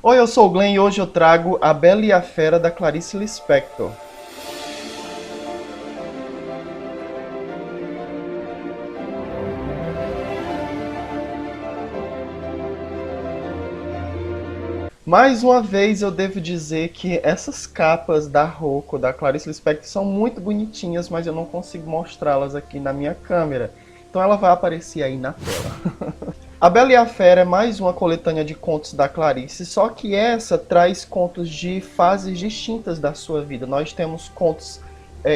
Oi, eu sou o Glenn e hoje eu trago A Bela e a Fera da Clarice Lispector. Mais uma vez eu devo dizer que essas capas da Rocco, da Clarice Lispector, são muito bonitinhas, mas eu não consigo mostrá-las aqui na minha câmera. Então ela vai aparecer aí na tela. A Bela e a Fera é mais uma coletânea de contos da Clarice, só que essa traz contos de fases distintas da sua vida. Nós temos contos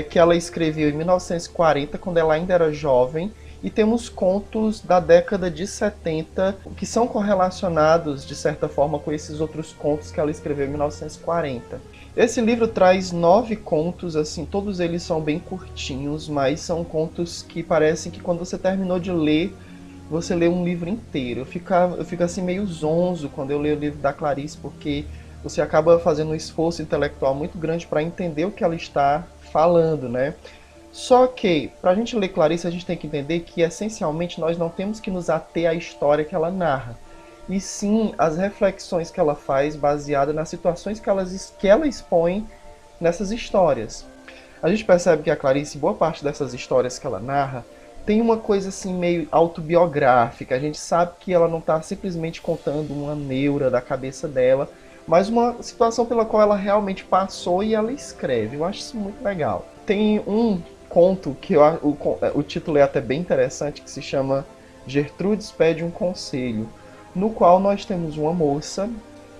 que ela escreveu em 1940, quando ela ainda era jovem, e temos contos da década de 70 que são correlacionados, de certa forma, com esses outros contos que ela escreveu em 1940. Esse livro traz 9 contos, assim, todos eles são bem curtinhos, mas são contos que parecem que quando você terminou de ler, você lê um livro inteiro. Eu fico assim meio zonzo quando eu leio o livro da Clarice, porque você acaba fazendo um esforço intelectual muito grande para entender o que ela está falando, né? Só que, para a gente ler Clarice, a gente tem que entender que, essencialmente, nós não temos que nos ater à história que ela narra, e sim as reflexões que ela faz baseada nas situações que ela expõe nessas histórias. A gente percebe que a Clarice, boa parte dessas histórias que ela narra, tem uma coisa assim meio autobiográfica. A gente sabe que ela não está simplesmente contando uma neura da cabeça dela, mas uma situação pela qual ela realmente passou e ela escreve. Eu acho isso muito legal. Tem um conto que o título é até bem interessante, que se chama Gertrudes Pede um Conselho, no qual nós temos uma moça.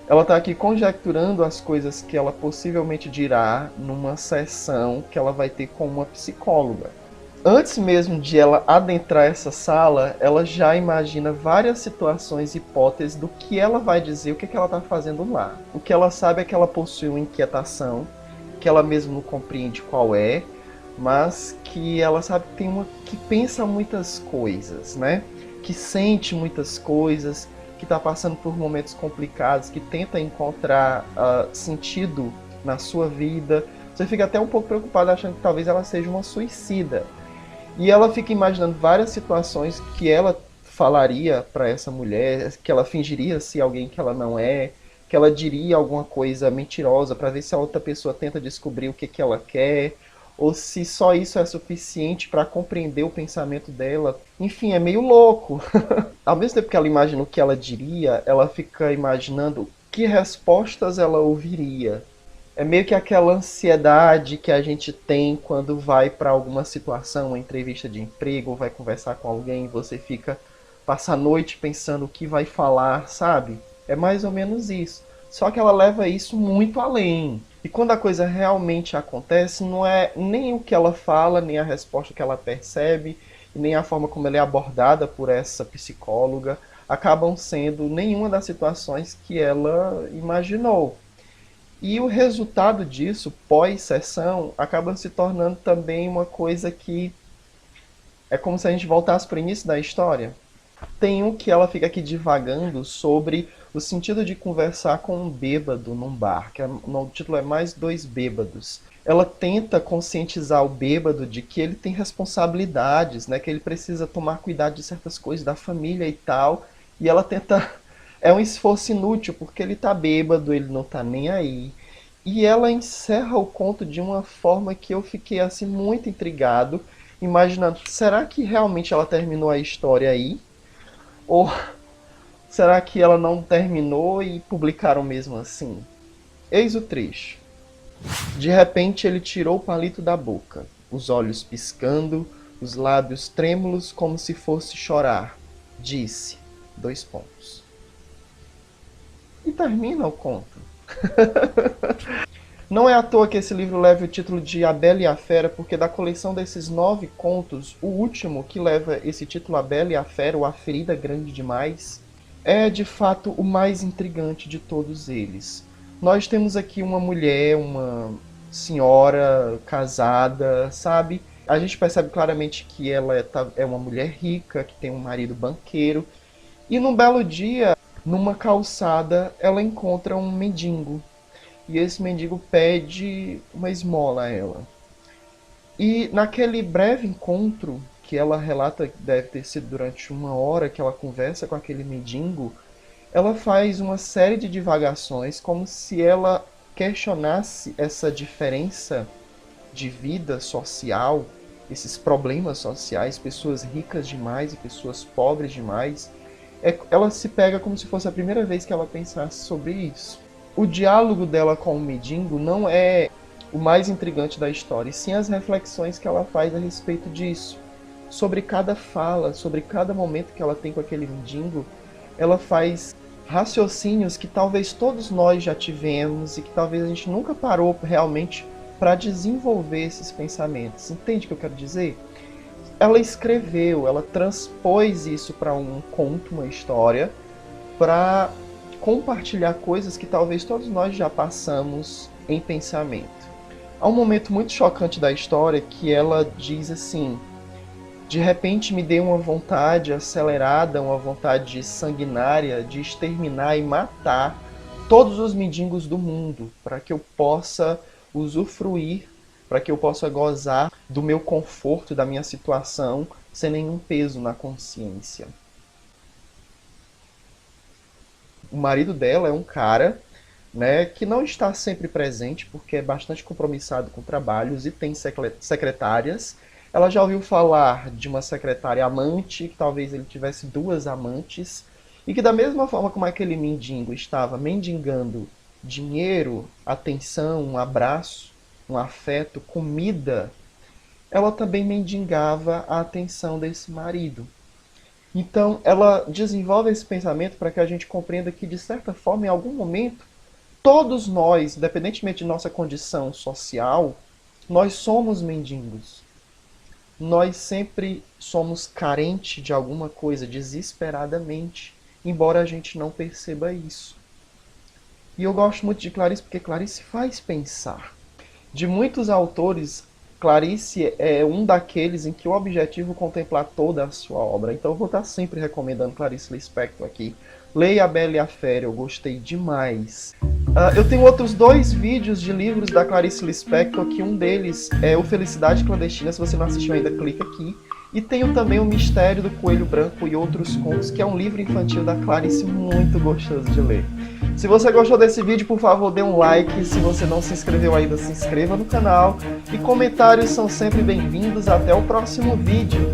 Ela está aqui conjecturando as coisas que ela possivelmente dirá numa sessão que ela vai ter com uma psicóloga. Antes mesmo de ela adentrar essa sala, ela já imagina várias situações e hipóteses do que ela vai dizer, o que ela está fazendo lá. O que ela sabe é que ela possui uma inquietação, que ela mesma não compreende qual é, mas que ela sabe que que pensa muitas coisas, né? Que sente muitas coisas, que está passando por momentos complicados, que tenta encontrar sentido na sua vida. Você fica até um pouco preocupado achando que talvez ela seja uma suicida. E ela fica imaginando várias situações que ela falaria para essa mulher, que ela fingiria ser alguém que ela não é, que ela diria alguma coisa mentirosa para ver se a outra pessoa tenta descobrir o que ela quer, ou se só isso é suficiente para compreender o pensamento dela. Enfim, é meio louco. Ao mesmo tempo que ela imagina o que ela diria, ela fica imaginando que respostas ela ouviria. É meio que aquela ansiedade que a gente tem quando vai para alguma situação, uma entrevista de emprego, ou vai conversar com alguém, e você passa a noite pensando o que vai falar, sabe? É mais ou menos isso. Só que ela leva isso muito além. E quando a coisa realmente acontece, não é nem o que ela fala, nem a resposta que ela percebe, e nem a forma como ela é abordada por essa psicóloga, acabam sendo nenhuma das situações que ela imaginou. E o resultado disso, pós-sessão, acaba se tornando também uma coisa que é como se a gente voltasse para o início da história. Tem um que ela fica aqui divagando sobre o sentido de conversar com um bêbado num bar, o título é Mais Dois Bêbados. Ela tenta conscientizar o bêbado de que ele tem responsabilidades, né, que ele precisa tomar cuidado de certas coisas da família e tal, e ela tenta. É um esforço inútil, porque ele tá bêbado, ele não tá nem aí. E ela encerra o conto de uma forma que eu fiquei assim muito intrigado, imaginando, será que realmente ela terminou a história aí? Ou será que ela não terminou e publicaram mesmo assim? Eis o trecho. De repente ele tirou o palito da boca, os olhos piscando, os lábios trêmulos como se fosse chorar. Disse, dois pontos. E termina o conto. Não é à toa que esse livro leva o título de A Bela e a Fera, porque da coleção desses 9 contos, o último que leva esse título, A Bela e a Fera, ou A Ferida Grande Demais, é de fato o mais intrigante de todos eles. Nós temos aqui uma mulher, uma senhora casada, sabe? A gente percebe claramente que ela é uma mulher rica, que tem um marido banqueiro, e num belo dia, numa calçada, ela encontra um mendigo. E esse mendigo pede uma esmola a ela. E naquele breve encontro, que ela relata que deve ter sido durante uma hora que ela conversa com aquele mendigo, ela faz uma série de divagações como se ela questionasse essa diferença de vida social, esses problemas sociais, pessoas ricas demais e pessoas pobres demais. Ela se pega como se fosse a primeira vez que ela pensasse sobre isso. O diálogo dela com o mendigo não é o mais intrigante da história, e sim as reflexões que ela faz a respeito disso. Sobre cada fala, sobre cada momento que ela tem com aquele mendigo, ela faz raciocínios que talvez todos nós já tivemos e que talvez a gente nunca parou realmente para desenvolver esses pensamentos. Entende o que eu quero dizer? Ela escreveu, ela transpôs isso para um conto, uma história, para compartilhar coisas que talvez todos nós já passamos em pensamento. Há um momento muito chocante da história que ela diz assim: de repente me deu uma vontade acelerada, uma vontade sanguinária de exterminar e matar todos os mendigos do mundo, para que eu possa usufruir, para que eu possa gozar do meu conforto, da minha situação, sem nenhum peso na consciência. O marido dela é um cara, né, que não está sempre presente, porque é bastante compromissado com trabalhos e tem secretárias. Ela já ouviu falar de uma secretária amante, que talvez ele tivesse duas amantes, e que da mesma forma como aquele mendigo estava mendigando dinheiro, atenção, um abraço, um afeto, comida, ela também mendigava a atenção desse marido. Então, ela desenvolve esse pensamento para que a gente compreenda que, de certa forma, em algum momento, todos nós, independentemente de nossa condição social, nós somos mendigos. Nós sempre somos carentes de alguma coisa, desesperadamente, embora a gente não perceba isso. E eu gosto muito de Clarice porque Clarice faz pensar. De muitos autores, Clarice é um daqueles em que o objetivo é contemplar toda a sua obra. Então eu vou estar sempre recomendando Clarice Lispector aqui. Leia A Bela e a Fera, eu gostei demais. Eu tenho outros 2 vídeos de livros da Clarice Lispector, que um deles é o Felicidade Clandestina, se você não assistiu ainda, clica aqui. E tenho também o Mistério do Coelho Branco e Outros Contos, que é um livro infantil da Clarice muito gostoso de ler. Se você gostou desse vídeo, por favor, dê um like. Se você não se inscreveu ainda, se inscreva no canal. E comentários são sempre bem-vindos. Até o próximo vídeo.